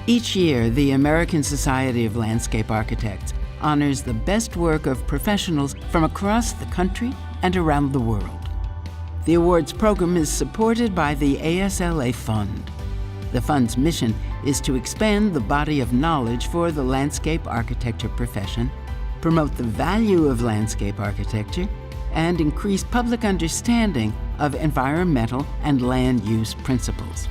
Each year, the American Society of Landscape Architects honors the best work of professionals from across the country and around the world. The awards program is supported by the ASLA Fund. The fund's mission is to expand the body of knowledge for the landscape architecture profession, promote the value of landscape architecture, and increase public understanding of environmental and land use principles.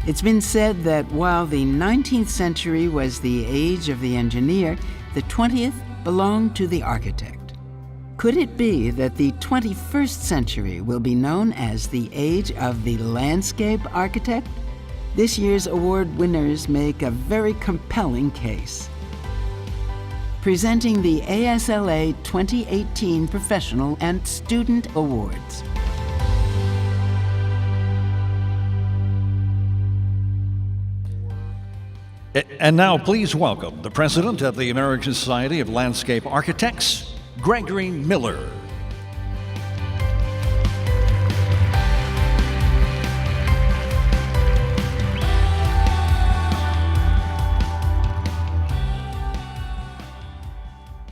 It's been said that while the 19th century was the age of the engineer, the 20th belonged to the architect. Could it be that the 21st century will be known as the age of the landscape architect? This year's award winners make a very compelling case. Presenting the ASLA 2018 Professional and Student Awards. And now please welcome the President of the American Society of Landscape Architects, Gregory Miller.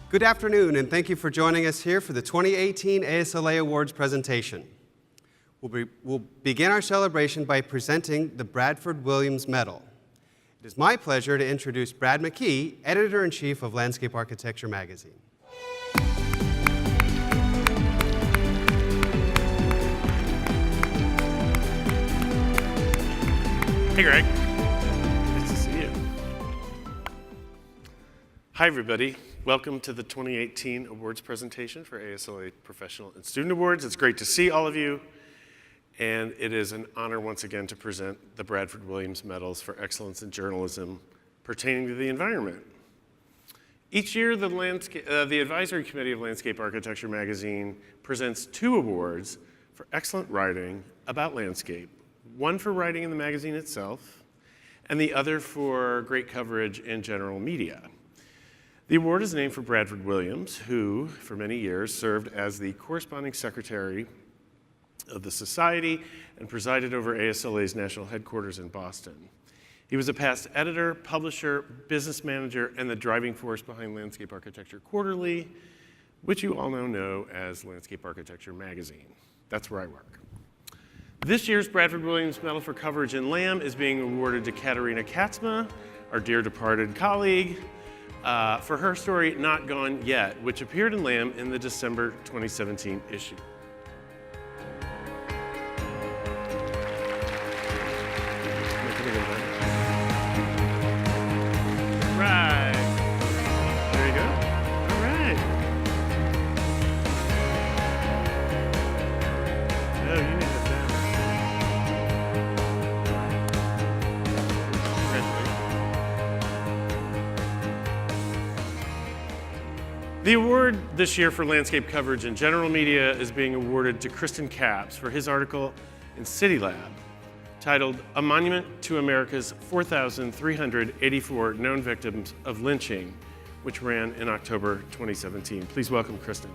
Good afternoon, and thank you for joining us here for the 2018 ASLA Awards presentation. We'll begin our celebration by presenting the Bradford Williams Medal. It is my pleasure to introduce Brad McKee, Editor-in-Chief of Landscape Architecture magazine. Hey, Greg. Nice to see you. Hi, everybody. Welcome to the 2018 awards presentation for ASLA Professional and Student Awards. It's great to see all of you. And it is an honor once again to present the Bradford Williams Medals for Excellence in Journalism pertaining to the environment. Each year, the Advisory Committee of Landscape Architecture magazine presents 2 awards for excellent writing about landscape, one for writing in the magazine itself, and the other for great coverage in general media. The award is named for Bradford Williams, who, for many years, served as the corresponding secretary of the Society and presided over ASLA's national headquarters in Boston. He was a past editor, publisher, business manager, and the driving force behind Landscape Architecture Quarterly, which you all know as Landscape Architecture Magazine. That's where I work. This year's Bradford Williams Medal for Coverage in LAM is being awarded to Katarina Katzma, our dear departed colleague, for her story, Not Gone Yet, which appeared in LAM in the December 2017 issue. Right. There you go. All right. Oh, you need that down. The award this year for landscape coverage in general media is being awarded to Kristen Capps for his article in City Lab, titled A Monument to America's 4,384 Known Victims of Lynching, which ran in October 2017. Please welcome Kristen.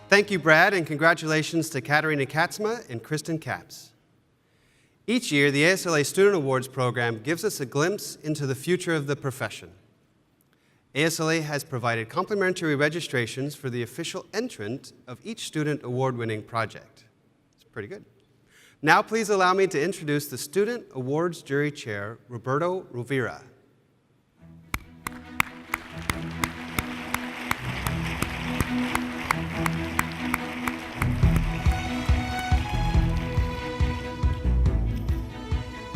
Thank you, Brad, and congratulations to Katarina Katzma and Kristen Capps. Each year, the ASLA Student Awards program gives us a glimpse into the future of the profession. ASLA has provided complimentary registrations for the official entrant of each student award-winning project. It's pretty good. Now, please allow me to introduce the Student Awards Jury Chair, Roberto Rovira.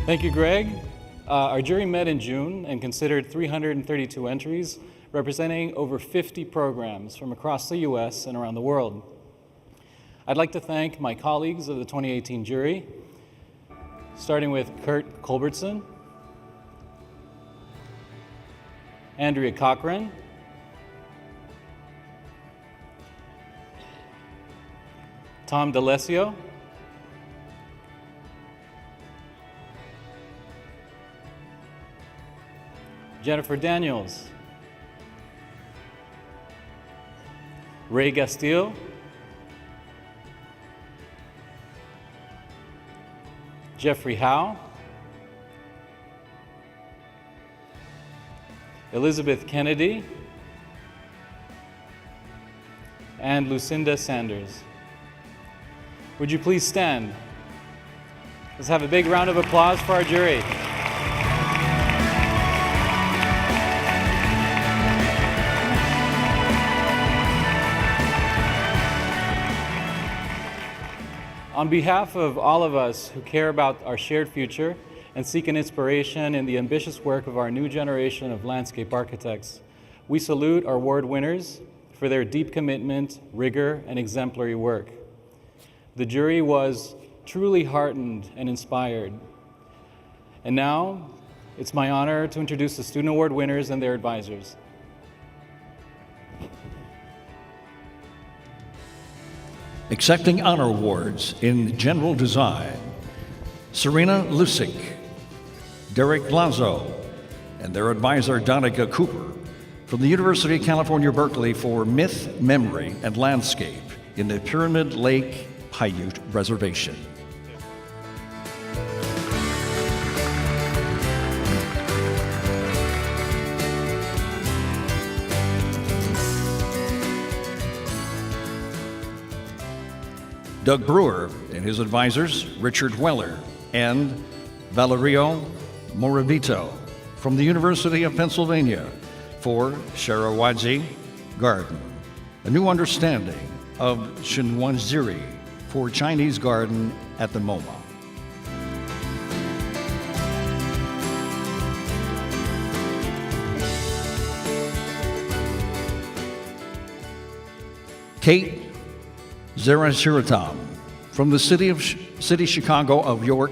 Thank you, Greg. Our jury met in June and considered 332 entries representing over 50 programs from across the U.S. and around the world. I'd like to thank my colleagues of the 2018 jury, starting with Kurt Culbertson, Andrea Cochran, Tom D'Alessio, Jennifer Daniels, Ray Gastillo, Jeffrey Howe, Elizabeth Kennedy, and Lucinda Sanders. Would you please stand? Let's have a big round of applause for our jury. On behalf of all of us who care about our shared future and seek an inspiration in the ambitious work of our new generation of landscape architects, we salute our award winners for their deep commitment, rigor, and exemplary work. The jury was truly heartened and inspired. And now, it's my honor to introduce the Student Award winners and their advisors. Accepting honor awards in general design, Serena Lusick, Derek Lazo, and their advisor Donica Cooper from the University of California, Berkeley for Myth, Memory, and Landscape in the Pyramid Lake Paiute Reservation. Doug Brewer and his advisors, Richard Weller and Valerio Moravito from the University of Pennsylvania for Sharawadzi Garden, a new understanding of Shinwanziri for Chinese Garden at the MoMA. Kate Zarashiratam from the City Chicago of York,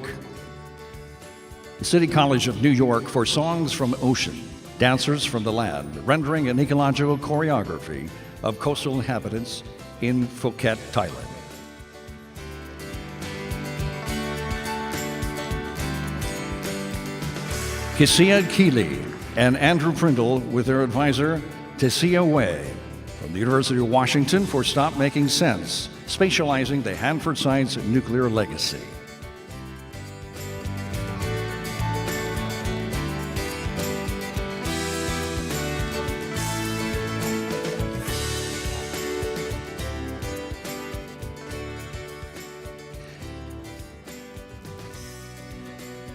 the City College of New York for Songs from Ocean, Dancers from the Land, rendering an ecological choreography of coastal inhabitants in Phuket, Thailand. Kisia Keeley and Andrew Prindle with their advisor Tessia Wei from the University of Washington for Stop Making Sense, spatializing the Hanford site's nuclear legacy.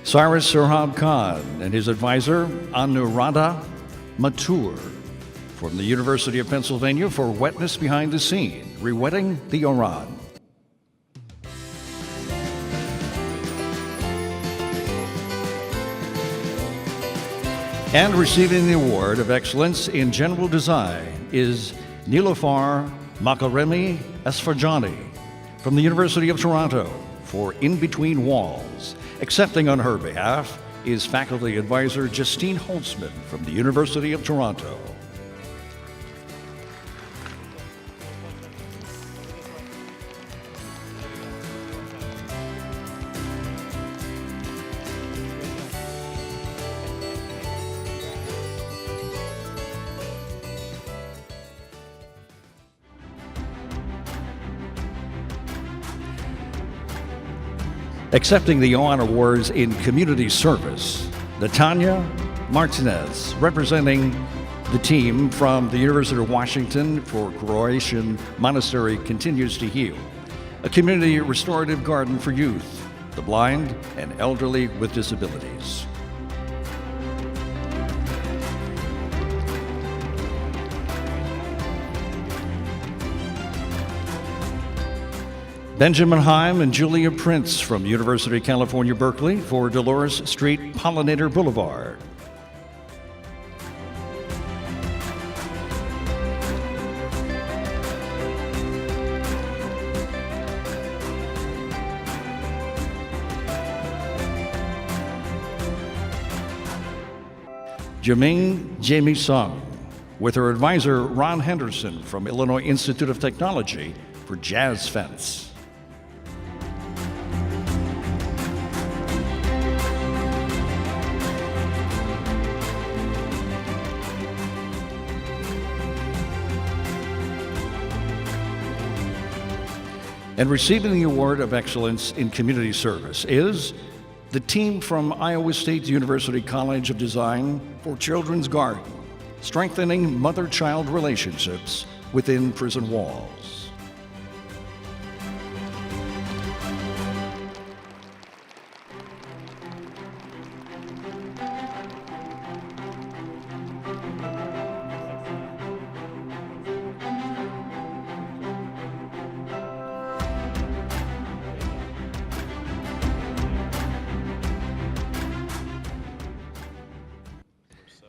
Cyrus Surhab Khan and his advisor Anuradha Mathur from the University of Pennsylvania for Wetness Behind the Scene, Rewetting the Oran. And receiving the Award of Excellence in General Design is Nilofar Makaremi Esfarjani from the University of Toronto for In Between Walls. Accepting on her behalf is faculty advisor Justine Holtzman from the University of Toronto. Accepting the honor awards in community service, Natanya Martinez, representing the team from the University of Washington for Croatian Monastery Continues to Heal, a community restorative garden for youth, the blind, and elderly with disabilities. Benjamin Heim and Julia Prince from University of California, Berkeley for Dolores Street Pollinator Boulevard. Jaming Jamie Sung, with her advisor Ron Henderson from Illinois Institute of Technology for Jazz Fence. And receiving the Award of Excellence in Community Service is the team from Iowa State University College of Design for Children's Garden, strengthening mother-child relationships within prison walls.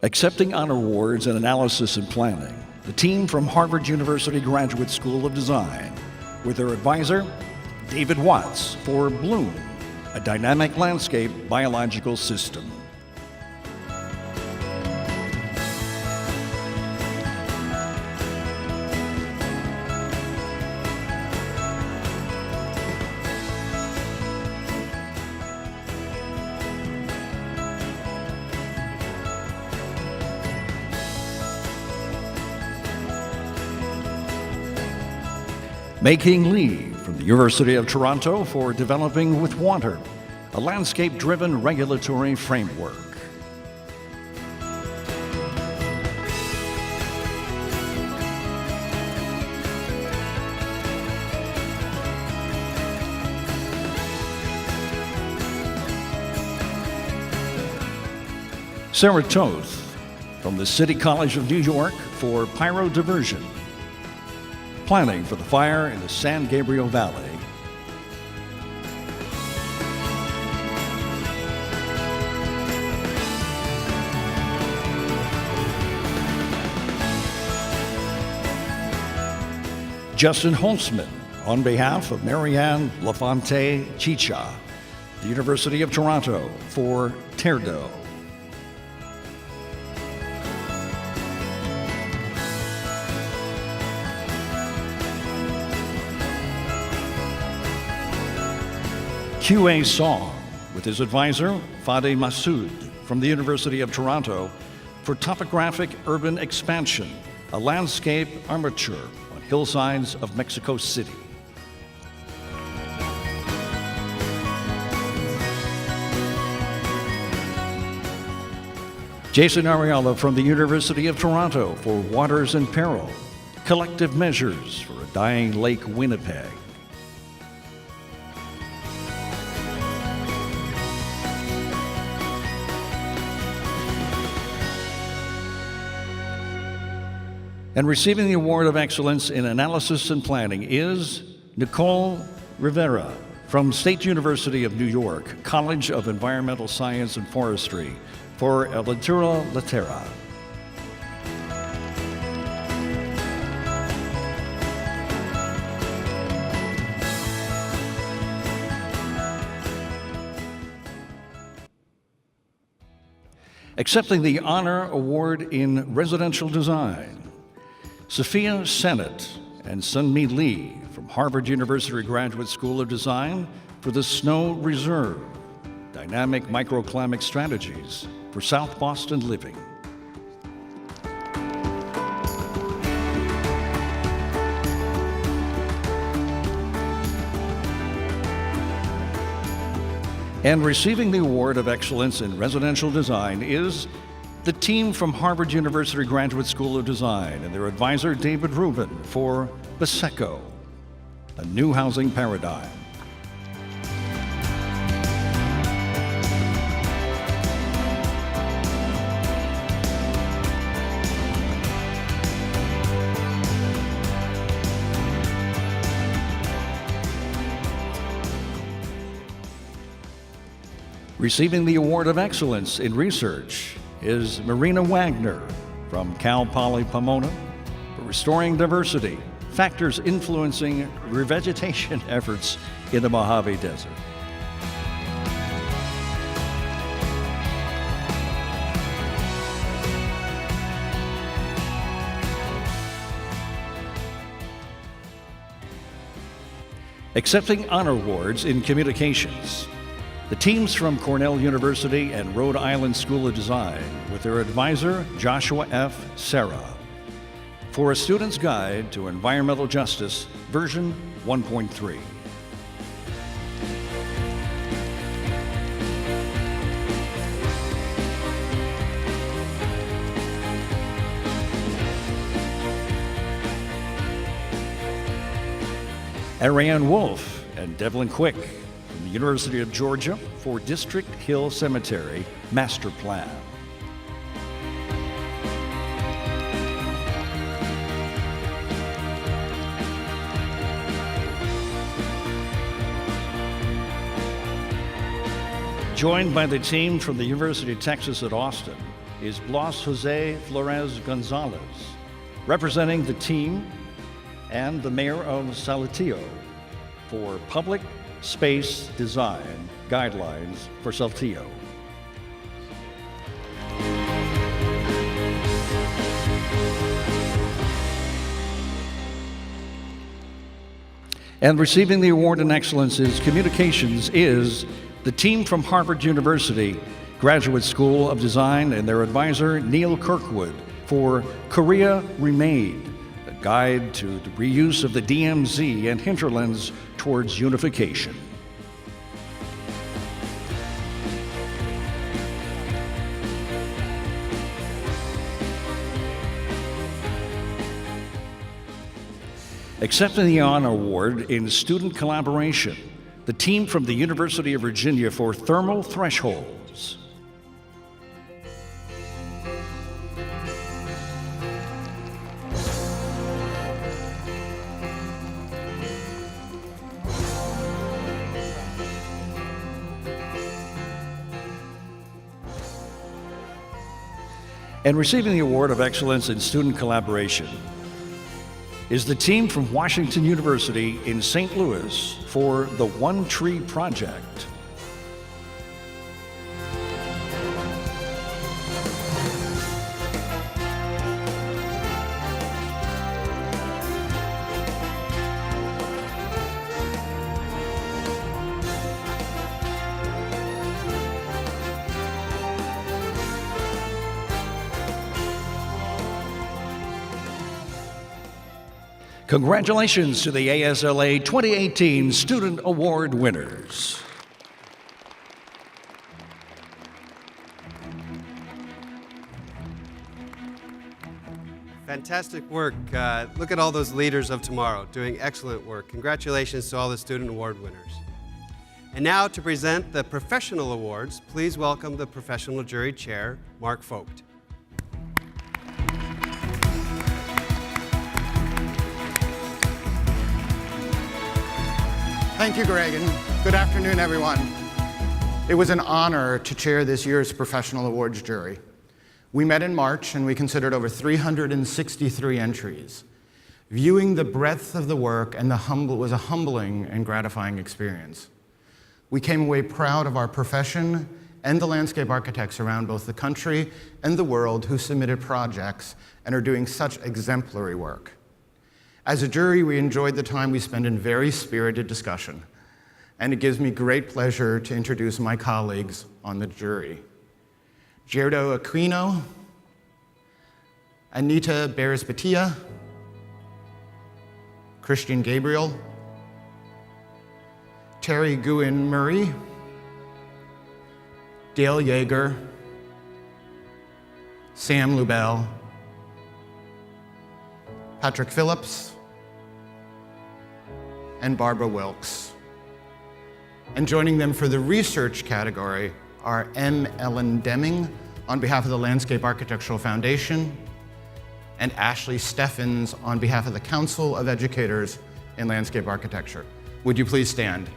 Accepting honor awards in analysis and planning, the team from Harvard University Graduate School of Design, with their advisor, David Watts, for Bloom, a dynamic landscape biological system. Making Lee from the University of Toronto for Developing with Water, a landscape-driven regulatory framework. Sarah Toth from the City College of New York for Pyro Diversion, planning for the fire in the San Gabriel Valley. Justin Holtzman, on behalf of Marianne Lafonte Chicha, the University of Toronto, for Terdo. QA Song, with his advisor, Fadi Massoud, from the University of Toronto, for Topographic Urban Expansion, a landscape armature on hillsides of Mexico City. Jason Ariella from the University of Toronto for Waters in Peril, collective measures for a dying Lake Winnipeg. And receiving the Award of Excellence in Analysis and Planning is Nicole Rivera from State University of New York, College of Environmental Science and Forestry, for El Lituro La Terra. Accepting the Honor Award in Residential Design, Sophia Sennett and Sunmi Lee from Harvard University Graduate School of Design for the Snow Reserve, Dynamic Microclimate Strategies for South Boston Living. And receiving the Award of Excellence in Residential Design is the team from Harvard University Graduate School of Design and their advisor, David Rubin, for Baseco, a new housing paradigm. Receiving the Award of Excellence in Research is Marina Wagner from Cal Poly Pomona for Restoring Diversity, Factors Influencing Revegetation Efforts in the Mojave Desert. Accepting honor awards in communications, the teams from Cornell University and Rhode Island School of Design with their advisor, Joshua F. Serra, for a student's guide to environmental justice, version 1.3. Ariane Wolf and Devlin Quick from the University of Georgia for District Hill Cemetery Master Plan. Joined by the team from the University of Texas at Austin is Blas Jose Flores Gonzalez, representing the team and the mayor of Saltillo for Public Space Design Guidelines for Saltillo. And receiving the award in excellence in communications is the team from Harvard University Graduate School of Design and their advisor, Neil Kirkwood, for Korea Remade, a guide to the reuse of the DMZ and hinterlands towards unification. Accepting the honor award in student collaboration, the team from the University of Virginia for Thermal Thresholds. And receiving the award of excellence in student collaboration is the team from Washington University in St. Louis for the One Tree Project. Congratulations to the ASLA 2018 Student Award winners. Fantastic work. Look at all those leaders of tomorrow doing excellent work. Congratulations to all the student award winners. And now to present the professional awards, please welcome the professional jury chair, Mark Vogt. Thank you, Greg, and good afternoon, everyone. It was an honor to chair this year's Professional Awards jury. We met in March, and we considered over 363 entries. Viewing the breadth of the work and was a humbling and gratifying experience. We came away proud of our profession and the landscape architects around both the country and the world who submitted projects and are doing such exemplary work. As a jury, we enjoyed the time we spent in very spirited discussion, and it gives me great pleasure to introduce my colleagues on the jury. Gerardo Aquino, Anita Beres-Batia, Christian Gabriel, Terry Guin Murray, Dale Yeager, Sam Lubell, Patrick Phillips, and Barbara Wilkes. And joining them for the research category are M. Ellen Deming on behalf of the Landscape Architectural Foundation, and Ashley Steffens on behalf of the Council of Educators in Landscape Architecture. Would you please stand?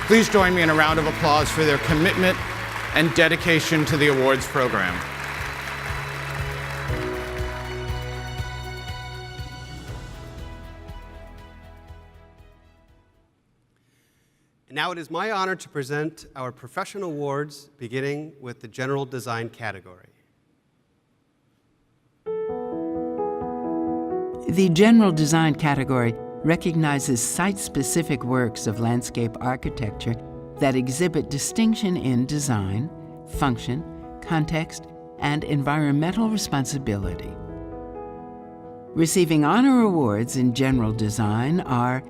Please join me in a round of applause for their commitment and dedication to the awards program. Now it is my honor to present our professional awards, beginning with the general design category. The general design category recognizes site-specific works of landscape architecture that exhibit distinction in design, function, context, and environmental responsibility. Receiving honor awards in general design are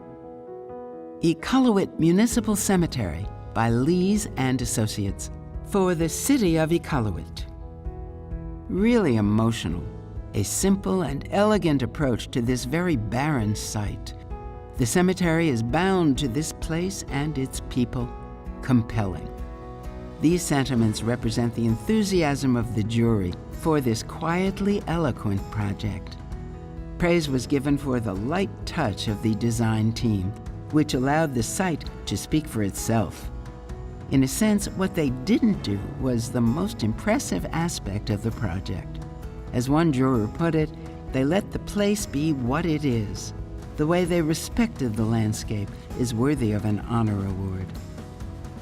Iqaluit Municipal Cemetery by Lees and Associates for the city of Iqaluit. Really emotional, a simple and elegant approach to this very barren site. The cemetery is bound to this place and its people. Compelling. These sentiments represent the enthusiasm of the jury for this quietly eloquent project. Praise was given for the light touch of the design team, which allowed the site to speak for itself. In a sense, what they didn't do was the most impressive aspect of the project. As one juror put it, they let the place be what it is. The way they respected the landscape is worthy of an honor award.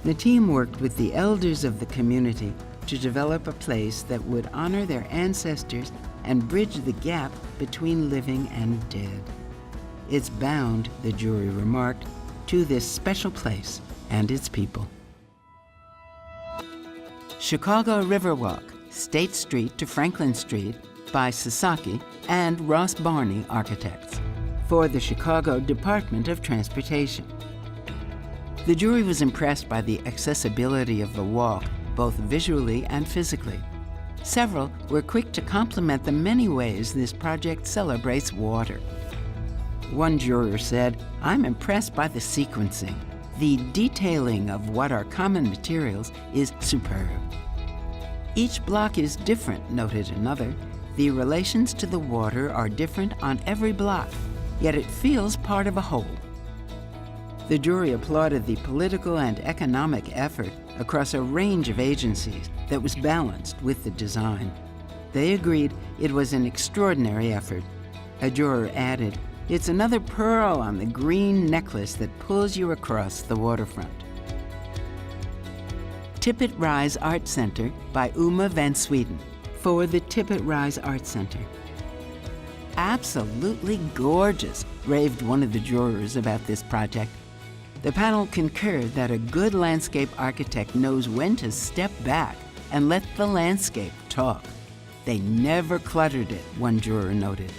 The team worked with the elders of the community to develop a place that would honor their ancestors and bridge the gap between living and dead. It's bound, the jury remarked, to this special place and its people. Chicago Riverwalk, State Street to Franklin Street by Sasaki and Ross Barney Architects for the Chicago Department of Transportation. The jury was impressed by the accessibility of the walk, both visually and physically. Several were quick to compliment the many ways this project celebrates water. One juror said, "I'm impressed by the sequencing. The detailing of what are common materials is superb." Each block is different, noted another. The relations to the water are different on every block, yet it feels part of a whole. The jury applauded the political and economic effort across a range of agencies that was balanced with the design. They agreed it was an extraordinary effort. A juror added, "It's another pearl on the green necklace that pulls you across the waterfront." Tippett Rise Art Center by Uma van Sweden for the Tippett Rise Art Center. "Absolutely gorgeous," raved one of the jurors about this project. The panel concurred that a good landscape architect knows when to step back and let the landscape talk. They never cluttered it, one juror noted.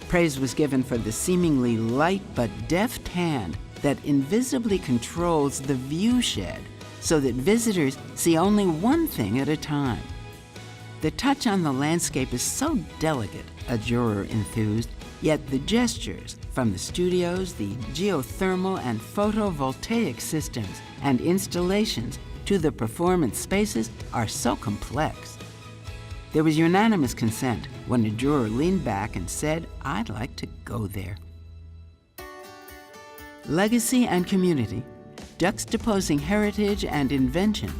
Praise was given for the seemingly light but deft hand that invisibly controls the view shed so that visitors see only one thing at a time. The touch on the landscape is so delicate, a juror enthused, yet the gestures from the studios, the geothermal and photovoltaic systems and installations to the performance spaces are so complex. There was unanimous consent when a juror leaned back and said, "I'd like to go there." Legacy and Community, Juxtaposing Heritage and Invention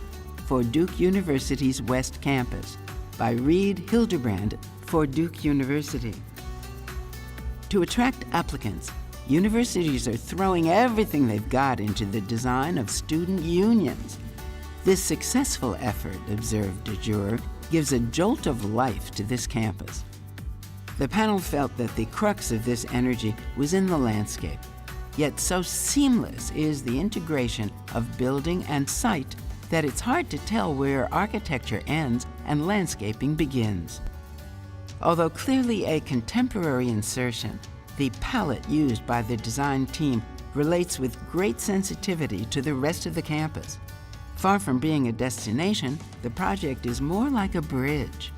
for Duke University's West Campus by Reed Hildebrand for Duke University. To attract applicants, universities are throwing everything they've got into the design of student unions. This successful effort, observed a juror, gives a jolt of life to this campus. The panel felt that the crux of this energy was in the landscape, yet so seamless is the integration of building and site that it's hard to tell where architecture ends and landscaping begins. Although clearly a contemporary insertion, the palette used by the design team relates with great sensitivity to the rest of the campus. Far from being a destination, the project is more like a bridge.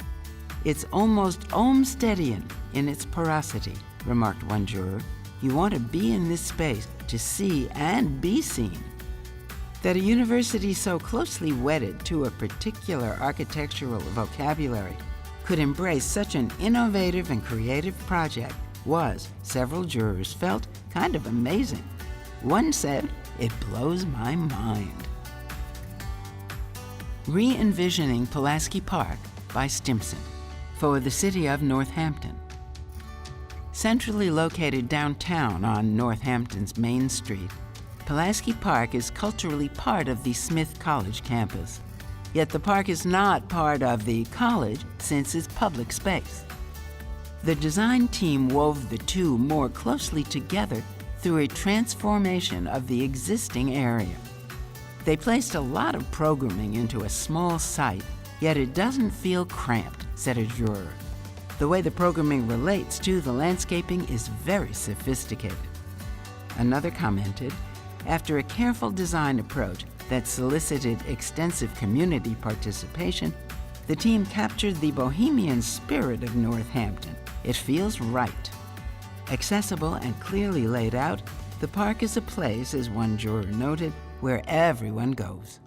It's almost Olmstedian in its porosity, remarked one juror. You want to be in this space to see and be seen. That a university so closely wedded to a particular architectural vocabulary could embrace such an innovative and creative project was, several jurors felt, kind of amazing. One said, "It blows my mind." Re-envisioning Pulaski Park by Stimson for the city of Northampton. Centrally located downtown on Northampton's Main Street, Pulaski Park is culturally part of the Smith College campus. Yet the park is not part of the college since it's public space. The design team wove the two more closely together through a transformation of the existing area. They placed a lot of programming into a small site, yet it doesn't feel cramped, said a juror. The way the programming relates to the landscaping is very sophisticated. Another commented, after a careful design approach that solicited extensive community participation, the team captured the bohemian spirit of Northampton. It feels right. Accessible and clearly laid out, the park is a place, as one juror noted, where everyone goes.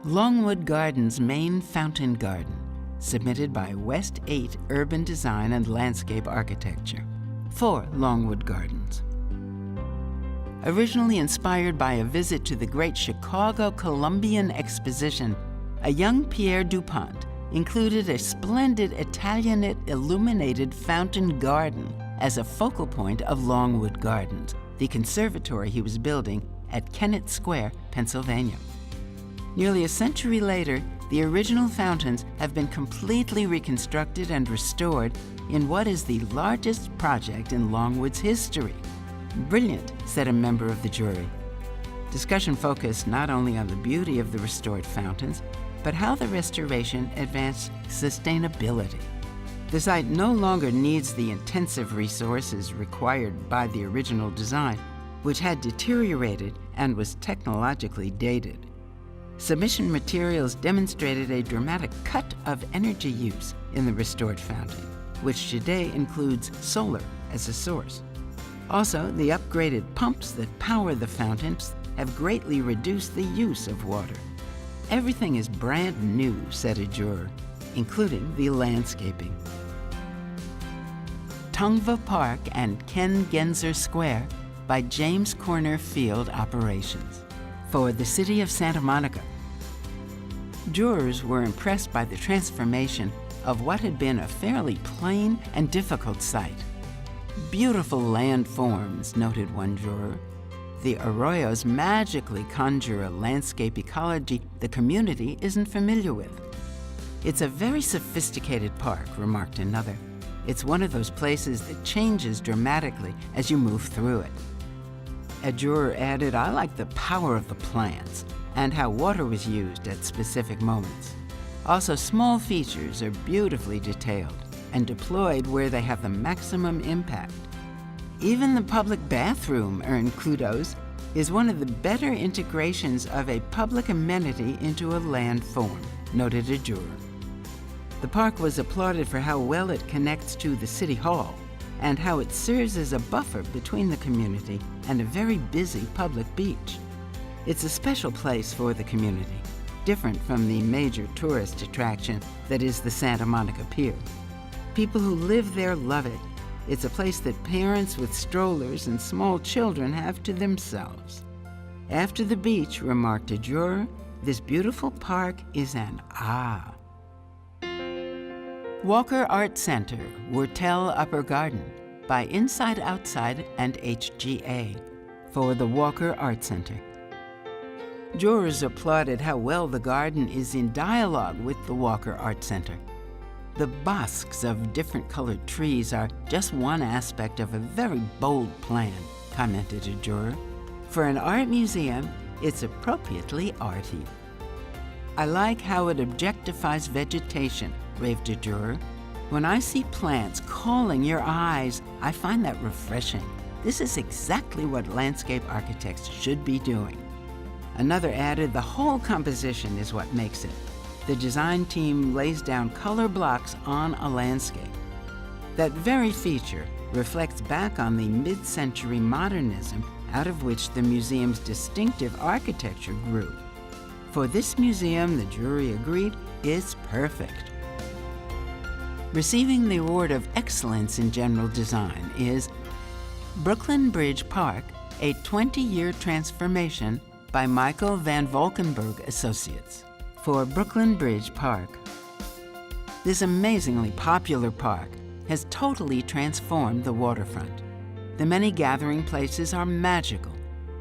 Longwood Gardens main fountain garden, submitted by West 8 Urban Design and Landscape Architecture, for Longwood Gardens. Originally inspired by a visit to the Great Chicago Columbian Exposition, a young Pierre Dupont included a splendid Italianate illuminated fountain garden as a focal point of Longwood Gardens, the conservatory he was building at Kennett Square, Pennsylvania. Nearly a century later, the original fountains have been completely reconstructed and restored in what is the largest project in Longwood's history. Brilliant, said a member of the jury. Discussion focused not only on the beauty of the restored fountains, but how the restoration advanced sustainability. The site no longer needs the intensive resources required by the original design, which had deteriorated and was technologically dated. Submission materials demonstrated a dramatic cut of energy use in the restored fountain, which today includes solar as a source. Also, the upgraded pumps that power the fountains have greatly reduced the use of water. Everything is brand new, said a juror, including the landscaping. Tongva Park and Ken Genzer Square by James Corner Field Operations, for the City of Santa Monica. Jurors were impressed by the transformation of what had been a fairly plain and difficult site. Beautiful landforms, noted one juror. The arroyos magically conjure a landscape ecology the community isn't familiar with. It's a very sophisticated park, remarked another. It's one of those places that changes dramatically as you move through it. A juror added, I like the power of the plants and how water was used at specific moments. Also, small features are beautifully detailed and deployed where they have the maximum impact. Even the public bathroom earned kudos, is one of the better integrations of a public amenity into a landform, noted a juror. The park was applauded for how well it connects to the City Hall and how it serves as a buffer between the community and a very busy public beach. It's a special place for the community, different from the major tourist attraction that is the Santa Monica Pier. People who live there love it. It's a place that parents with strollers and small children have to themselves. After the beach, remarked a juror, this beautiful park is an ah. Walker Art Center, Wurtell Upper Garden, by Inside Outside and HGA, for the Walker Art Center. Jurors applauded how well the garden is in dialogue with the Walker Art Center. The bosques of different colored trees are just one aspect of a very bold plan, commented a juror. For an art museum, it's appropriately arty. I like how it objectifies vegetation, raved a juror. When I see plants calling your eyes, I find that refreshing. This is exactly what landscape architects should be doing. Another added, the whole composition is what makes it. The design team lays down color blocks on a landscape. That very feature reflects back on the mid-century modernism out of which the museum's distinctive architecture grew. For this museum, the jury agreed, is perfect. Receiving the Award of Excellence in General Design is Brooklyn Bridge Park, a 20-year transformation by Michael Van Valkenburg Associates, for Brooklyn Bridge Park. This amazingly popular park has totally transformed the waterfront. The many gathering places are magical,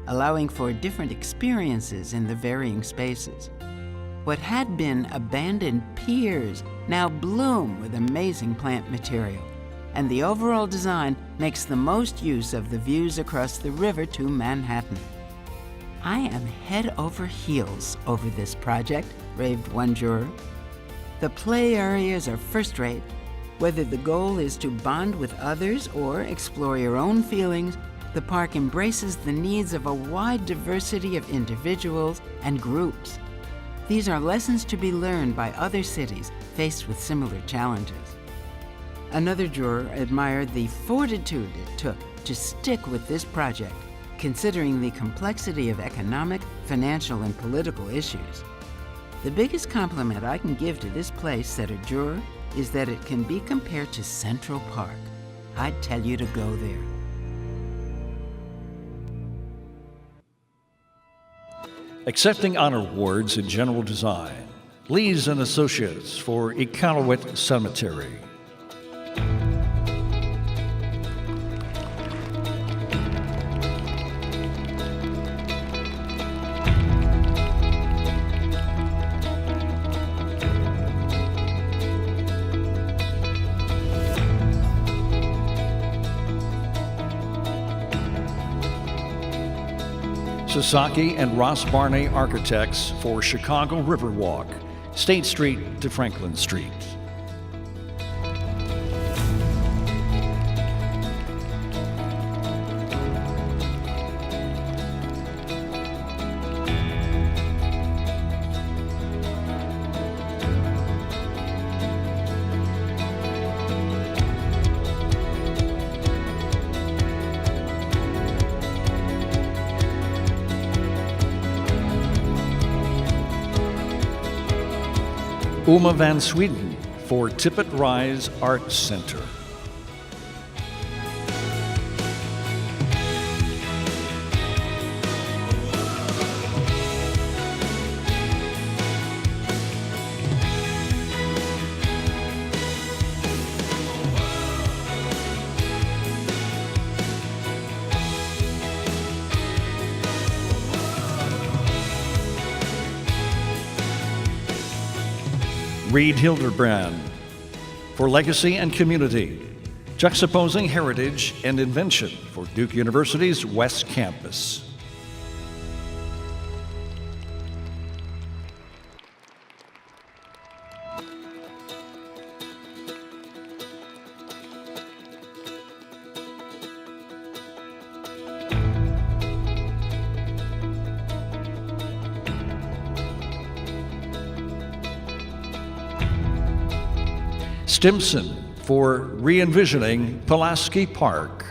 allowing for different experiences in the varying spaces. What had been abandoned piers now bloom with amazing plant material, and the overall design makes the most use of the views across the river to Manhattan. "I am head over heels over this project," raved one juror. "The play areas are first-rate. Whether the goal is to bond with others or explore your own feelings, the park embraces the needs of a wide diversity of individuals and groups. These are lessons to be learned by other cities faced with similar challenges." Another juror admired the fortitude it took to stick with this project, considering the complexity of economic, financial, and political issues. "The biggest compliment I can give to this place," said a juror, "is that it can be compared to Central Park. I'd tell you to go there." Accepting honor awards in general design, Lees and Associates for Iqaluit Cemetery. Sasaki and Ross Barney Architects for Chicago Riverwalk, State Street to Franklin Street. Uma Van Sweden for Tippett Rise Art Center. Reed Hildebrand for Legacy and Community, Juxtaposing Heritage and Invention for Duke University's West Campus. Stimson for Re-envisioning Pulaski Park.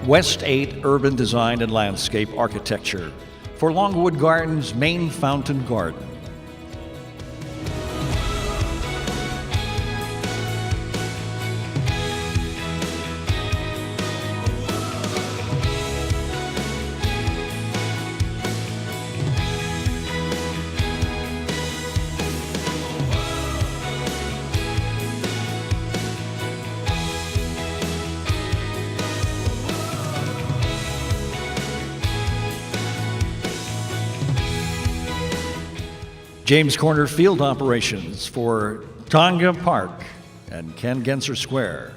West 8 Urban Design and Landscape Architecture for Longwood Gardens Main Fountain Garden. James Corner Field Operations for Tonga Park and Ken Genser Square.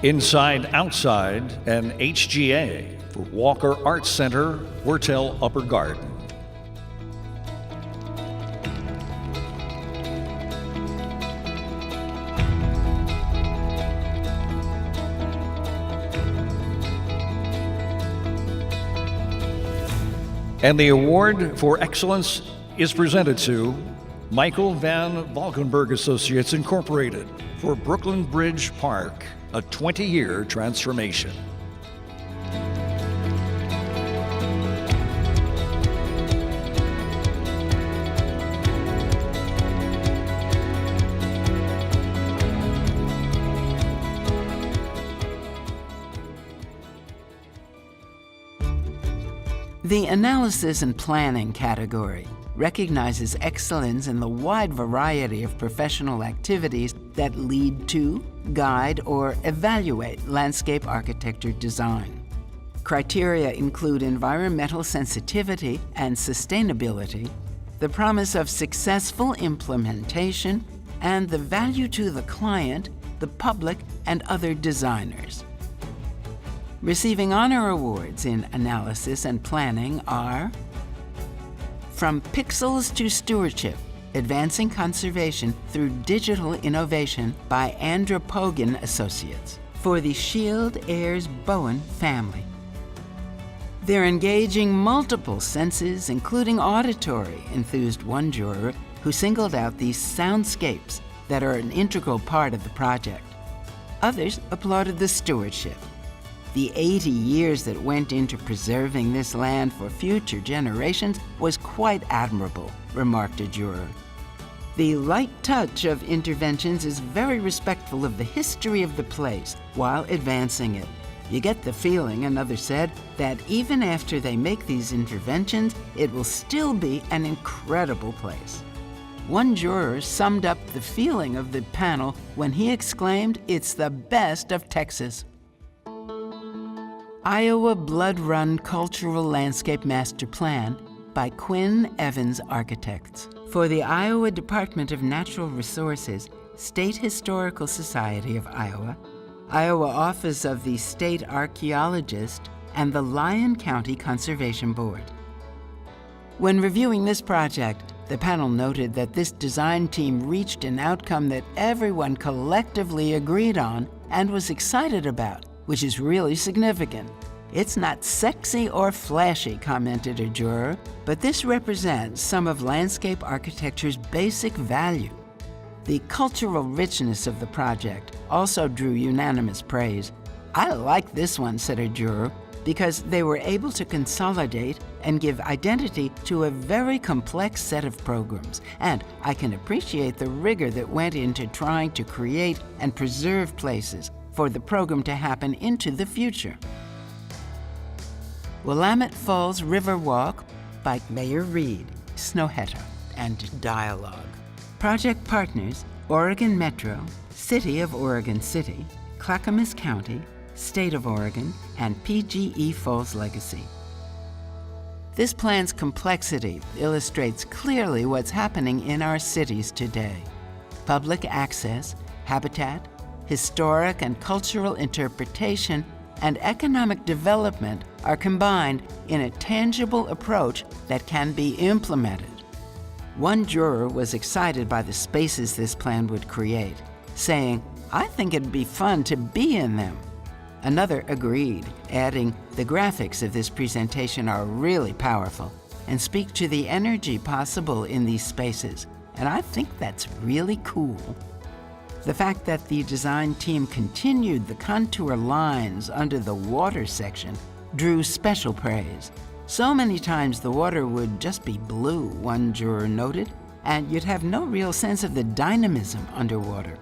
Inside Outside and HGA for Walker Arts Center, Wertel Upper Garden. And the award for excellence is presented to Michael Van Valkenburg Associates Incorporated for Brooklyn Bridge Park, a 20-year transformation. The Analysis and Planning category recognizes excellence in the wide variety of professional activities that lead to, guide, or evaluate landscape architecture design. Criteria include environmental sensitivity and sustainability, the promise of successful implementation, and the value to the client, the public, and other designers. Receiving honor awards in analysis and planning are From Pixels to Stewardship, Advancing Conservation Through Digital Innovation by Andropogan Associates for the Shield Ayers Bowen family. They're engaging multiple senses, including auditory, enthused one juror who singled out these soundscapes that are an integral part of the project. Others applauded the stewardship. The 80 years that went into preserving this land for future generations was quite admirable, remarked a juror. The light touch of interventions is very respectful of the history of the place while advancing it. You get the feeling, another said, that even after they make these interventions, it will still be an incredible place. One juror summed up the feeling of the panel when he exclaimed, "It's the best of Texas." Iowa Blood Run Cultural Landscape Master Plan by Quinn Evans Architects for the Iowa Department of Natural Resources, State Historical Society of Iowa, Iowa Office of the State Archaeologist, and the Lyon County Conservation Board. When reviewing this project, the panel noted that this design team reached an outcome that everyone collectively agreed on and was excited about, which is really significant. "It's not sexy or flashy," commented a juror, "but this represents some of landscape architecture's basic value." The cultural richness of the project also drew unanimous praise. "I like this one," said a juror, because they were able to consolidate and give identity to a very complex set of programs, and I can appreciate the rigor that went into trying to create and preserve places for the program to happen into the future. Willamette Falls River Walk by Mayor Reed, Snøhetta, and Dialogue. Project partners, Oregon Metro, City of Oregon City, Clackamas County, State of Oregon, and PGE Falls Legacy. This plan's complexity illustrates clearly what's happening in our cities today. Public access, habitat, historic and cultural interpretation, and economic development are combined in a tangible approach that can be implemented. One juror was excited by the spaces this plan would create, saying, "I think it'd be fun to be in them." Another agreed, adding, "The graphics of this presentation are really powerful and speak to the energy possible in these spaces, and I think that's really cool." The fact that the design team continued the contour lines under the water section drew special praise. "So many times the water would just be blue," one juror noted, "and you'd have no real sense of the dynamism underwater."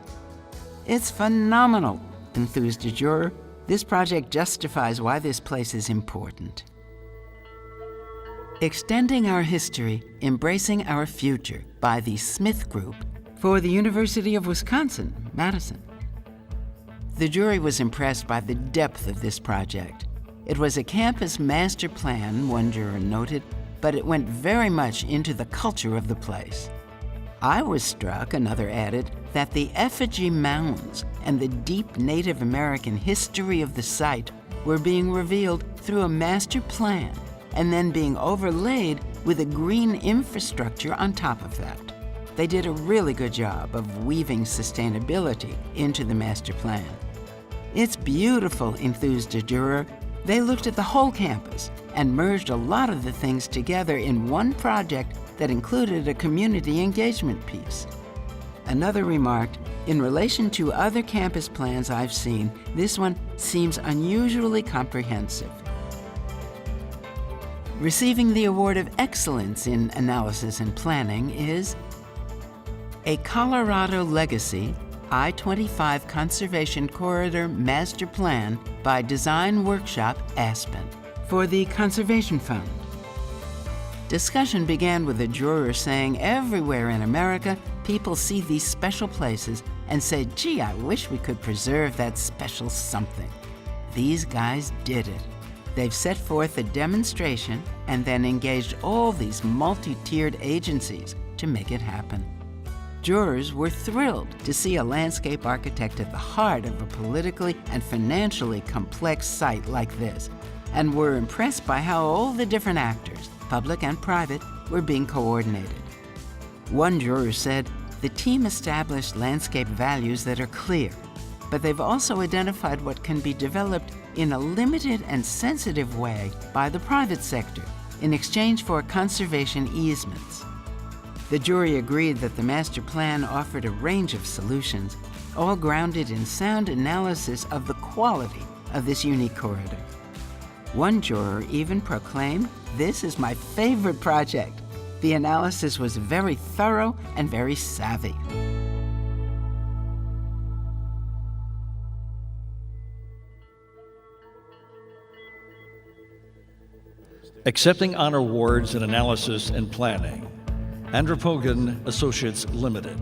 "It's phenomenal," enthused a juror. "This project justifies why this place is important." Extending Our History, Embracing Our Future by the Smith Group for the University of Wisconsin, Madison. The jury was impressed by the depth of this project. It was a campus master plan, one juror noted, but it went very much into the culture of the place. "I was struck," another added, "that the effigy mounds and the deep Native American history of the site were being revealed through a master plan and then being overlaid with a green infrastructure on top of that. They did a really good job of weaving sustainability into the master plan." "It's beautiful," enthused a juror. They looked at the whole campus and merged a lot of the things together in one project that included a community engagement piece. Another remarked, "In relation to other campus plans I've seen, this one seems unusually comprehensive." Receiving the Award of Excellence in Analysis and Planning is a Colorado Legacy I-25 Conservation Corridor Master Plan by Design Workshop Aspen for the Conservation Fund. Discussion began with a juror saying everywhere in America, people see these special places and say, "Gee, I wish we could preserve that special something." These guys did it. They've set forth a demonstration and then engaged all these multi-tiered agencies to make it happen. Jurors were thrilled to see a landscape architect at the heart of a politically and financially complex site like this, and were impressed by how all the different actors, public and private, were being coordinated. One juror said, "The team established landscape values that are clear, but they've also identified what can be developed in a limited and sensitive way by the private sector in exchange for conservation easements." The jury agreed that the master plan offered a range of solutions, all grounded in sound analysis of the quality of this unique corridor. One juror even proclaimed, "This is my favorite project." The analysis was very thorough and very savvy. Accepting honor awards in analysis and planning, Andropogan Associates Limited,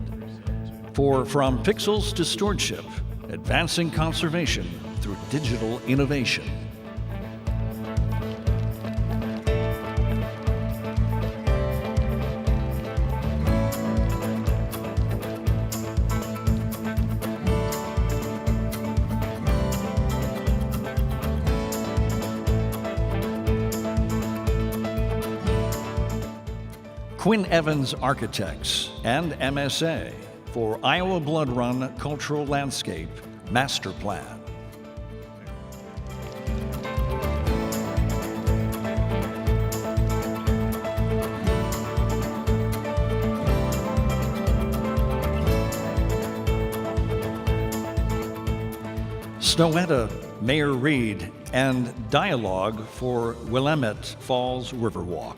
for From Pixels to Stewardship, Advancing Conservation Through Digital Innovation. Quinn Evans Architects and MSA for Iowa Blood Run Cultural Landscape Master Plan. Snowetta, Mayor Reed, and Dialogue for Willamette Falls Riverwalk.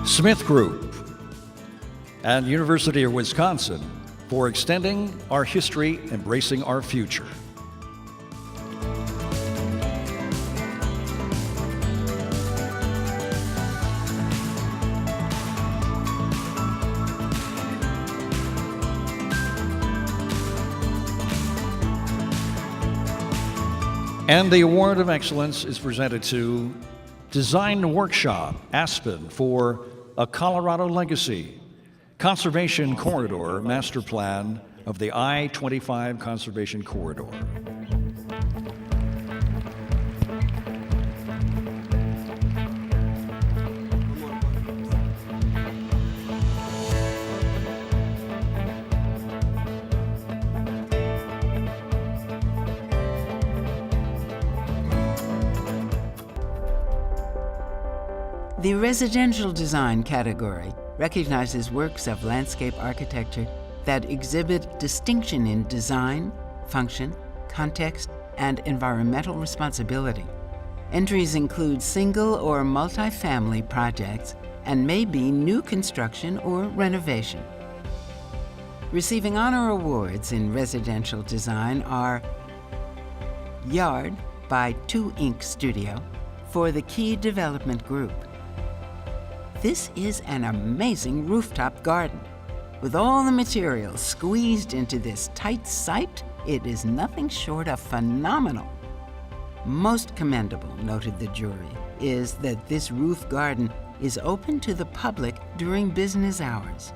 Smith Group and University of Wisconsin for extending our history, embracing our future. And the Award of Excellence is presented to Design Workshop Aspen for A Colorado Legacy, Conservation Corridor Master Plan of the I-25 Conservation Corridor. The residential design category recognizes works of landscape architecture that exhibit distinction in design, function, context, and environmental responsibility. Entries include single or multi-family projects and may be new construction or renovation. Receiving honor awards in residential design are Yard by 2 Ink Studio for the Key Development Group. This is an amazing rooftop garden. With all the materials squeezed into this tight site, it is nothing short of phenomenal. Most commendable, noted the jury, is that this roof garden is open to the public during business hours.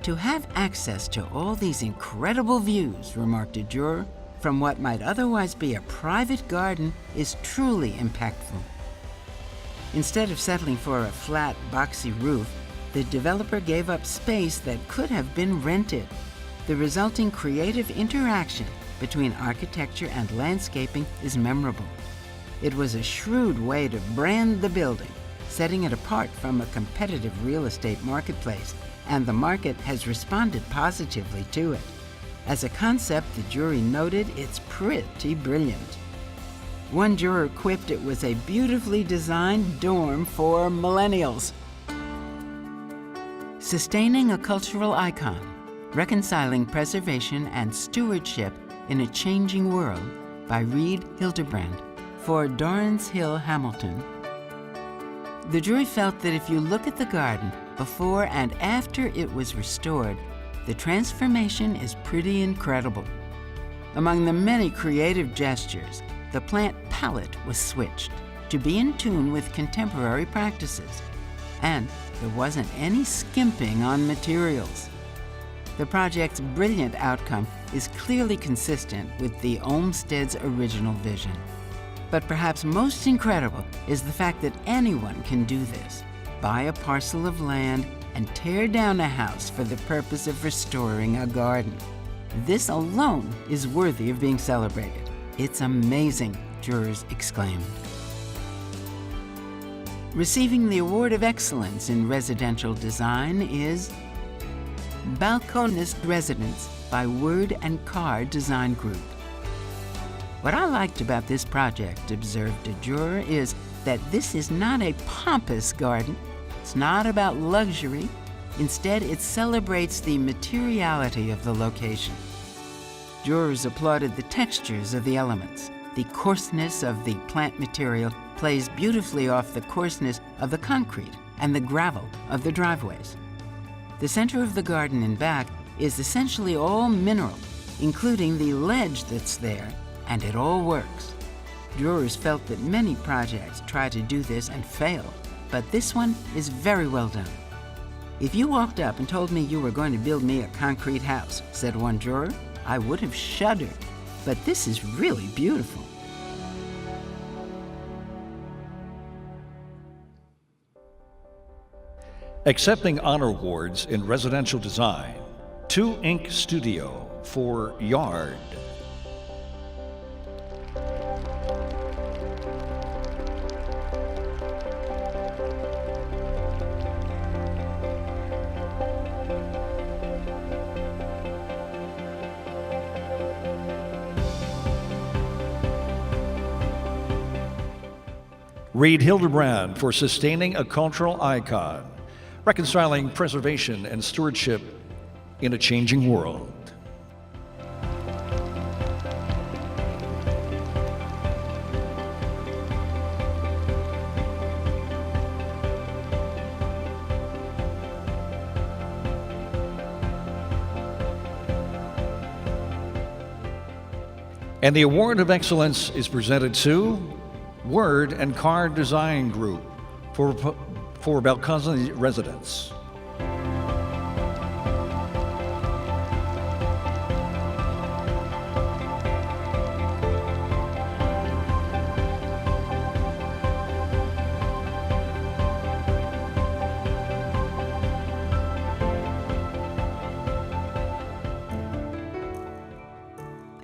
To have access to all these incredible views, remarked a juror, from what might otherwise be a private garden is truly impactful. Instead of settling for a flat, boxy roof, the developer gave up space that could have been rented. The resulting creative interaction between architecture and landscaping is memorable. It was a shrewd way to brand the building, setting it apart from a competitive real estate marketplace, and the market has responded positively to it. As a concept, the jury noted it's pretty brilliant. One juror quipped it was a beautifully designed dorm for millennials. Sustaining a cultural icon, reconciling preservation and stewardship in a changing world by Reed Hildebrand for Dorrance Hill Hamilton. The jury felt that if you look at the garden before and after it was restored, the transformation is pretty incredible. Among the many creative gestures, the plant palette was switched to be in tune with contemporary practices, and there wasn't any skimping on materials. The project's brilliant outcome is clearly consistent with the Olmsted's original vision. But perhaps most incredible is the fact that anyone can do this. Buy a parcel of land and tear down a house for the purpose of restoring a garden. This alone is worthy of being celebrated. It's amazing, jurors exclaimed. Receiving the Award of Excellence in Residential Design is Balconist Residence by Word & Car Design Group. What I liked about this project, observed a juror, is that this is not a pompous garden. It's not about luxury. Instead, it celebrates the materiality of the location. Jurors applauded the textures of the elements. The coarseness of the plant material plays beautifully off the coarseness of the concrete and the gravel of the driveways. The center of the garden in back is essentially all mineral, including the ledge that's there, and it all works. Jurors felt that many projects try to do this and fail, but this one is very well done. If you walked up and told me you were going to build me a concrete house, said one juror, I would have shuddered, but this is really beautiful. Accepting honor awards in residential design, 2 Ink Studio for Yard. Reed Hildebrand for sustaining a cultural icon, reconciling preservation and stewardship in a changing world. And the Award of Excellence is presented to Word & Car Design Group for Balconist Residence.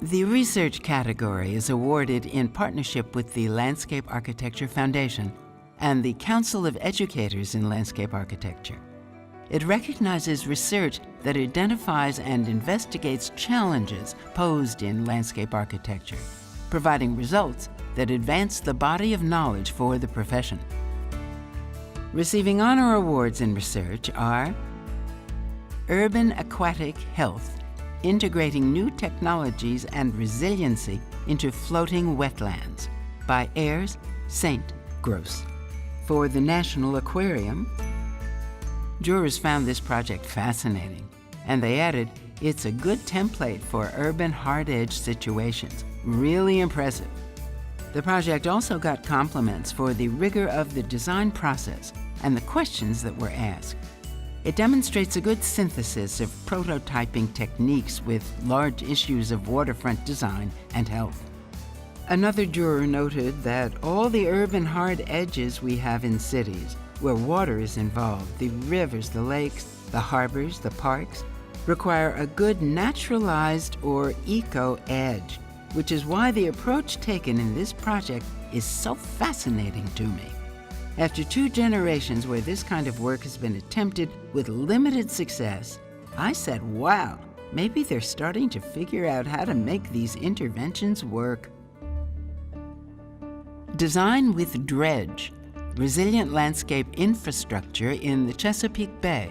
The research category is awarded in partnership with the Landscape Architecture Foundation and the Council of Educators in Landscape Architecture. It recognizes research that identifies and investigates challenges posed in landscape architecture, providing results that advance the body of knowledge for the profession. Receiving honor awards in research are Urban Aquatic Health, integrating new technologies and resiliency into floating wetlands by Ayres St. Gross. For the National Aquarium, jurors found this project fascinating, and they added, it's a good template for urban hard-edge situations. Really impressive. The project also got compliments for the rigor of the design process and the questions that were asked. It demonstrates a good synthesis of prototyping techniques with large issues of waterfront design and health. Another juror noted that all the urban hard edges we have in cities, where water is involved, the rivers, the lakes, the harbors, the parks, require a good naturalized or eco-edge, which is why the approach taken in this project is so fascinating to me. After 2 generations where this kind of work has been attempted with limited success, I said, wow, maybe they're starting to figure out how to make these interventions work. Design with Dredge, Resilient Landscape Infrastructure in the Chesapeake Bay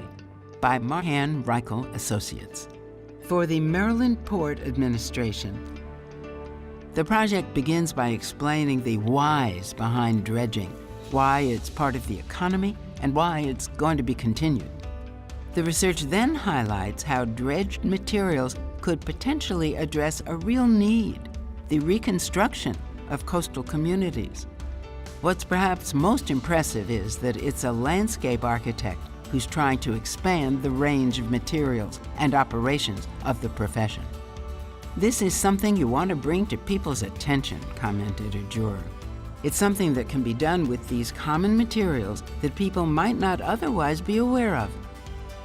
by Mahan Reichel Associates. For the Maryland Port Administration, the project begins by explaining the whys behind dredging, why it's part of the economy, and why it's going to be continued. The research then highlights how dredged materials could potentially address a real need, the reconstruction of coastal communities. What's perhaps most impressive is that it's a landscape architect who's trying to expand the range of materials and operations of the profession. This is something you want to bring to people's attention, commented a juror. It's something that can be done with these common materials that people might not otherwise be aware of.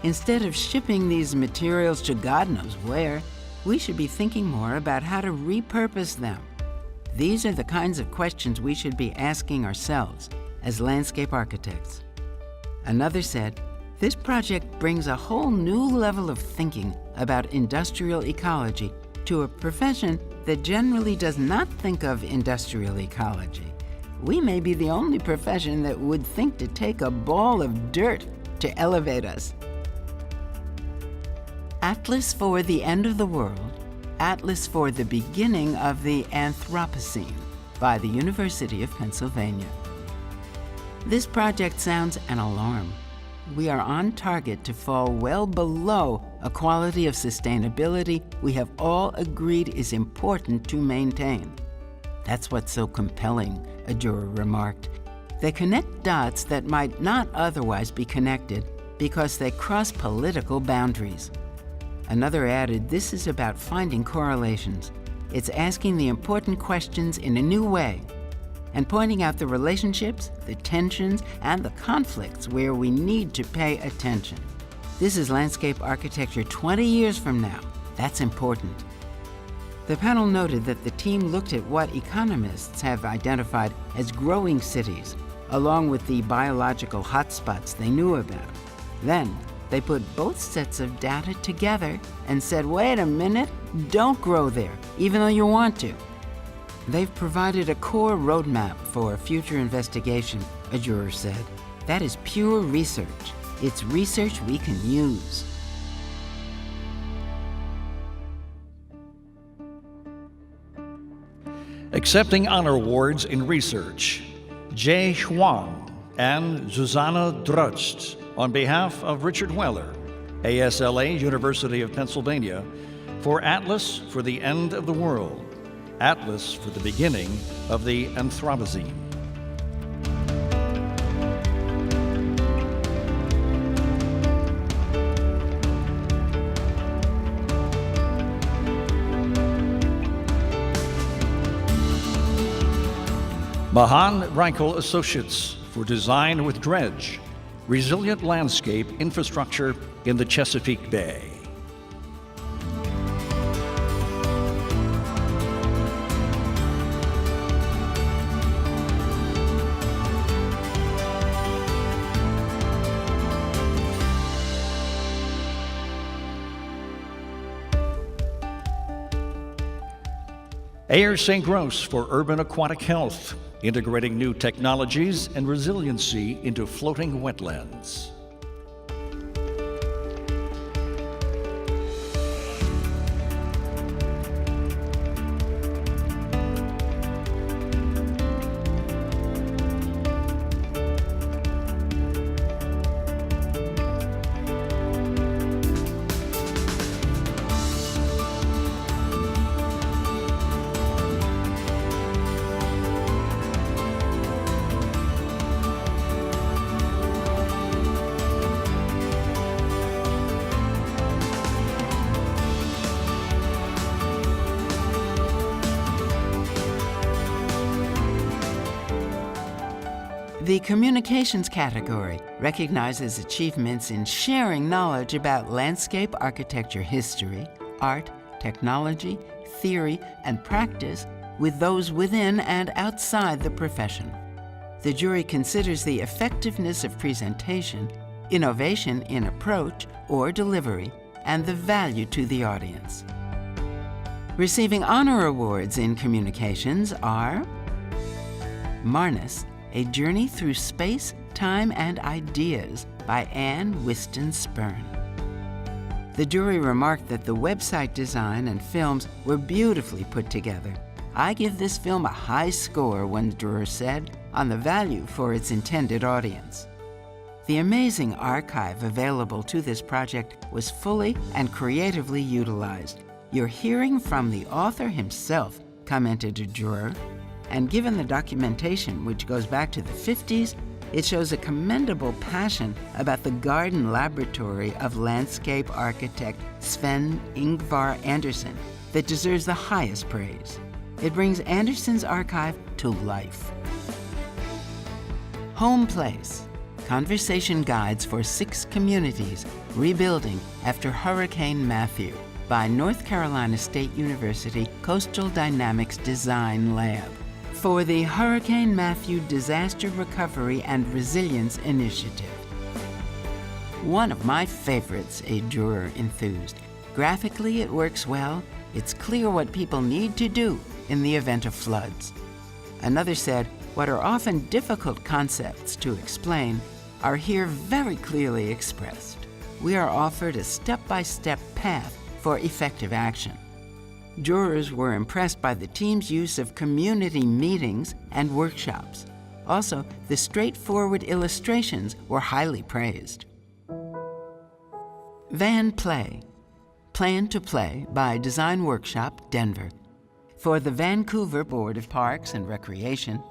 Instead of shipping these materials to God knows where, we should be thinking more about how to repurpose them. These are the kinds of questions we should be asking ourselves as landscape architects. Another said, this project brings a whole new level of thinking about industrial ecology to a profession that generally does not think of industrial ecology. We may be the only profession that would think to take a ball of dirt to elevate us. Atlas for the End of the World, Atlas for the Beginning of the Anthropocene by the University of Pennsylvania. This project sounds an alarm. We are on target to fall well below a quality of sustainability we have all agreed is important to maintain. That's what's so compelling, a juror remarked. They connect dots that might not otherwise be connected because they cross political boundaries. Another added, this is about finding correlations. It's asking the important questions in a new way and pointing out the relationships, the tensions, and the conflicts where we need to pay attention. This is landscape architecture 20 years from now. That's important. The panel noted that the team looked at what economists have identified as growing cities, along with the biological hotspots they knew about. Then, they put both sets of data together and said, wait a minute, don't grow there, even though you want to. They've provided a core roadmap for future investigation, a juror said. That is pure research. It's research we can use. Accepting honor awards in research, Jay Huang and Susanna Drutst, on behalf of Richard Weller, ASLA, University of Pennsylvania, for Atlas for the End of the World, Atlas for the Beginning of the Anthropocene. Mahan Reichel Associates for Design with Dredge, Resilient Landscape Infrastructure in the Chesapeake Bay. Air St. Gross for Urban Aquatic Health, integrating new technologies and resiliency into floating wetlands. The communications category recognizes achievements in sharing knowledge about landscape architecture history, art, technology, theory, and practice with those within and outside the profession. The jury considers the effectiveness of presentation, innovation in approach or delivery, and the value to the audience. Receiving honor awards in communications are Marnus, A Journey Through Space, Time, and Ideas by Anne Whiston Spurn. The jury remarked that the website design and films were beautifully put together. I give this film a high score, one juror said, on the value for its intended audience. The amazing archive available to this project was fully and creatively utilized. You're hearing from the author himself, commented a juror, and given the documentation, which goes back to the 50s, it shows a commendable passion about the garden laboratory of landscape architect Sven Ingvar Andersen that deserves the highest praise. It brings Andersen's archive to life. Home Place, Conversation Guides for 6 Communities Rebuilding After Hurricane Matthew by North Carolina State University Coastal Dynamics Design Lab for the Hurricane Matthew Disaster Recovery and Resilience Initiative. One of my favorites, a juror enthused. Graphically, it works well. It's clear what people need to do in the event of floods. Another said, what are often difficult concepts to explain are here very clearly expressed. We are offered a step-by-step path for effective action. Jurors were impressed by the team's use of community meetings and workshops. Also, the straightforward illustrations were highly praised. Van Play, Plan to Play by Design Workshop, Denver, for the Vancouver Board of Parks and Recreation.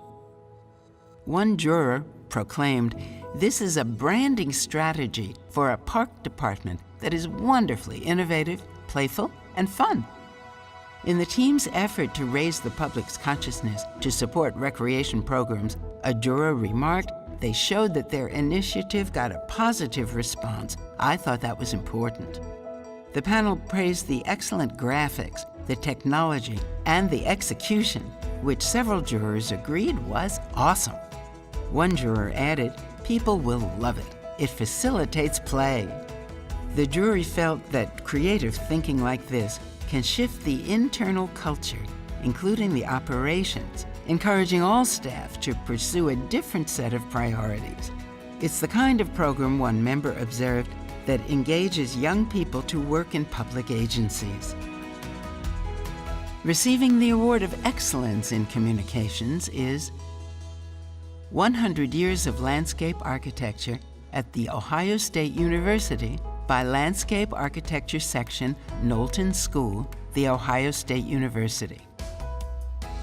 One juror proclaimed, "This is a branding strategy for a park department that is wonderfully innovative, playful, and fun." In the team's effort to raise the public's consciousness to support recreation programs, a juror remarked they showed that their initiative got a positive response. I thought that was important. The panel praised the excellent graphics, the technology, and the execution, which several jurors agreed was awesome. One juror added, "People will love it. It facilitates play." The jury felt that creative thinking like this can shift the internal culture, including the operations, encouraging all staff to pursue a different set of priorities. It's the kind of program, one member observed, that engages young people to work in public agencies. Receiving the Award of Excellence in Communications is 100 Years of Landscape Architecture at The Ohio State University by Landscape Architecture Section, Knowlton School, The Ohio State University.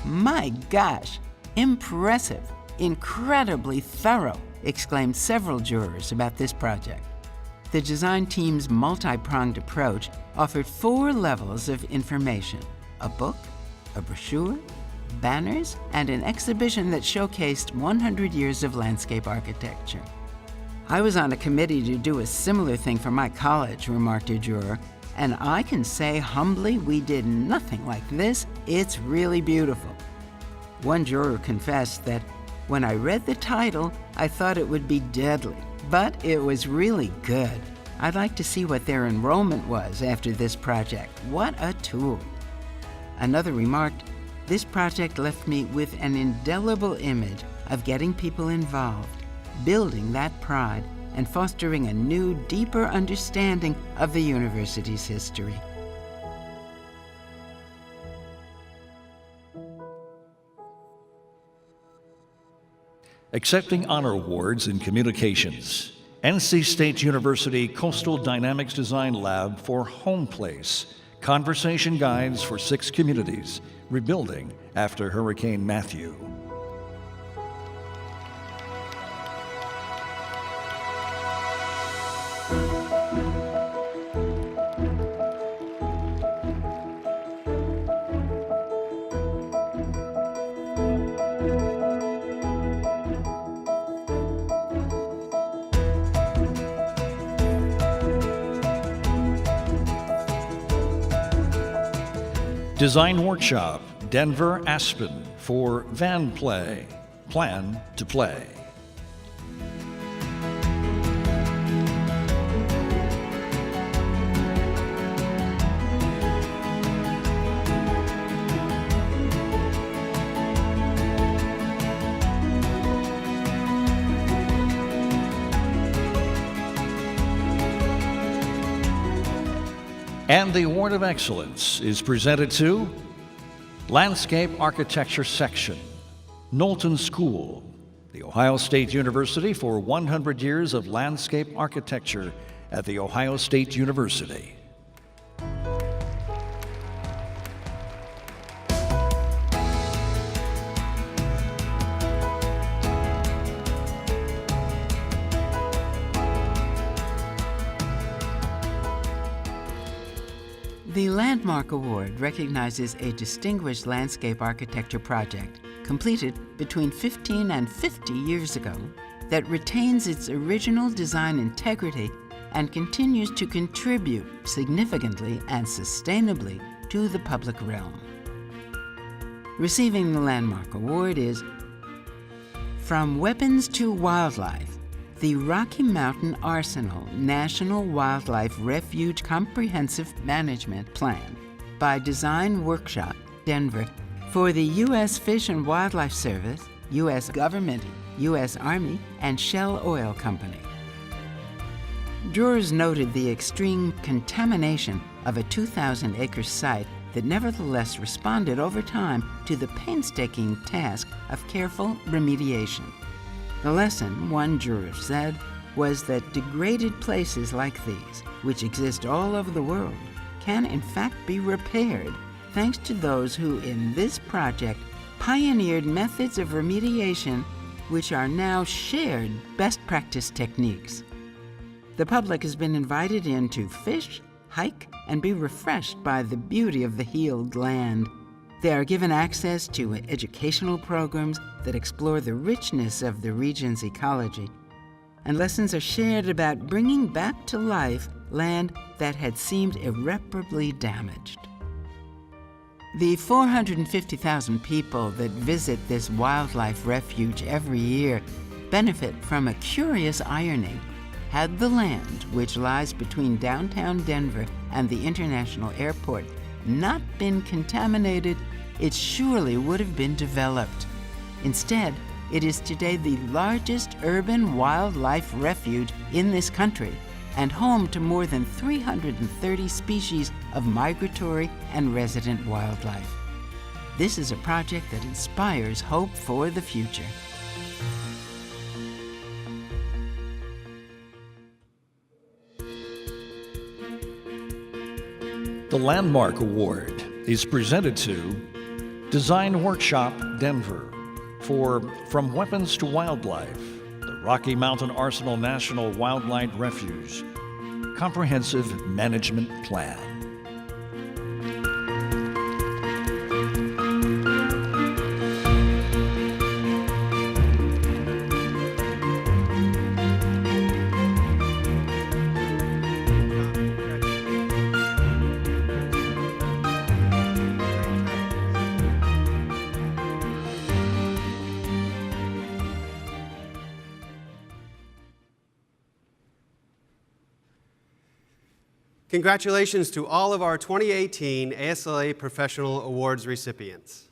My gosh, impressive, incredibly thorough, exclaimed several jurors about this project. The design team's multi-pronged approach offered 4 levels of information: a book, a brochure, banners, and an exhibition that showcased 100 years of landscape architecture. I was on a committee to do a similar thing for my college, remarked a juror, and I can say humbly we did nothing like this. It's really beautiful. One juror confessed that when I read the title, I thought it would be deadly, but it was really good. I'd like to see what their enrollment was after this project. What a tool. Another remarked, "This project left me with an indelible image of getting people involved, building that pride, and fostering a new, deeper understanding of the university's history." Accepting honor awards in communications, NC State University Coastal Dynamics Design Lab for Home Place, Conversation Guides for 6 Communities Rebuilding After Hurricane Matthew. Design Workshop, Denver Aspen for Van Play, Plan to Play. And the Award of Excellence is presented to Landscape Architecture Section, Knowlton School, The Ohio State University for 100 years of landscape architecture at The Ohio State University. The Landmark Award recognizes a distinguished landscape architecture project completed between 15 and 50 years ago that retains its original design integrity and continues to contribute significantly and sustainably to the public realm. Receiving the Landmark Award is From Weapons to Wildlife, the Rocky Mountain Arsenal National Wildlife Refuge Comprehensive Management Plan by Design Workshop, Denver, for the U.S. Fish and Wildlife Service, U.S. Government, U.S. Army, and Shell Oil Company. Jurors noted the extreme contamination of a 2,000-acre site that nevertheless responded over time to the painstaking task of careful remediation. The lesson, one juror said, was that degraded places like these, which exist all over the world, can in fact be repaired thanks to those who, in this project, pioneered methods of remediation which are now shared best practice techniques. The public has been invited in to fish, hike, and be refreshed by the beauty of the healed land. They are given access to educational programs that explore the richness of the region's ecology, and lessons are shared about bringing back to life land that had seemed irreparably damaged. The 450,000 people that visit this wildlife refuge every year benefit from a curious irony. Had the land, which lies between downtown Denver and the international airport, not been contaminated, it surely would have been developed. Instead, it is today the largest urban wildlife refuge in this country and home to more than 330 species of migratory and resident wildlife. This is a project that inspires hope for the future. The Landmark Award is presented to Design Workshop, Denver for From Weapons to Wildlife, the Rocky Mountain Arsenal National Wildlife Refuge Comprehensive Management Plan. Congratulations to all of our 2018 ASLA Professional Awards recipients.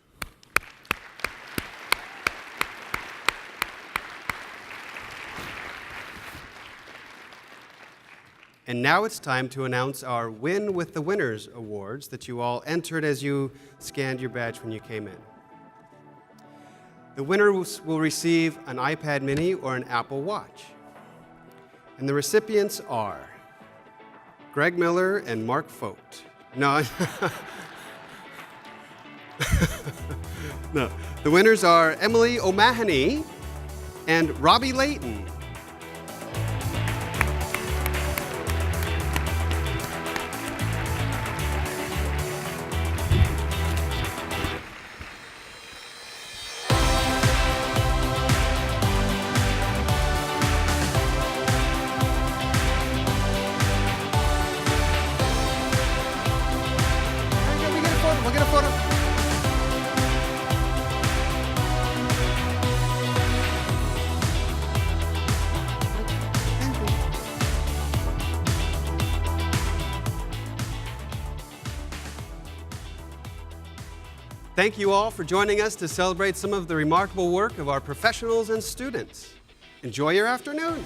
And now it's time to announce our Win with the Winners awards that you all entered as you scanned your badge when you came in. The winners will receive an iPad mini or an Apple Watch. And the recipients are Greg Miller and Mark Fogt. No. No. The winners are Emily O'Mahony and Robbie Layton. We'll get a photo Thank you all for joining us to celebrate some of the remarkable work of our professionals and students. Enjoy your afternoon.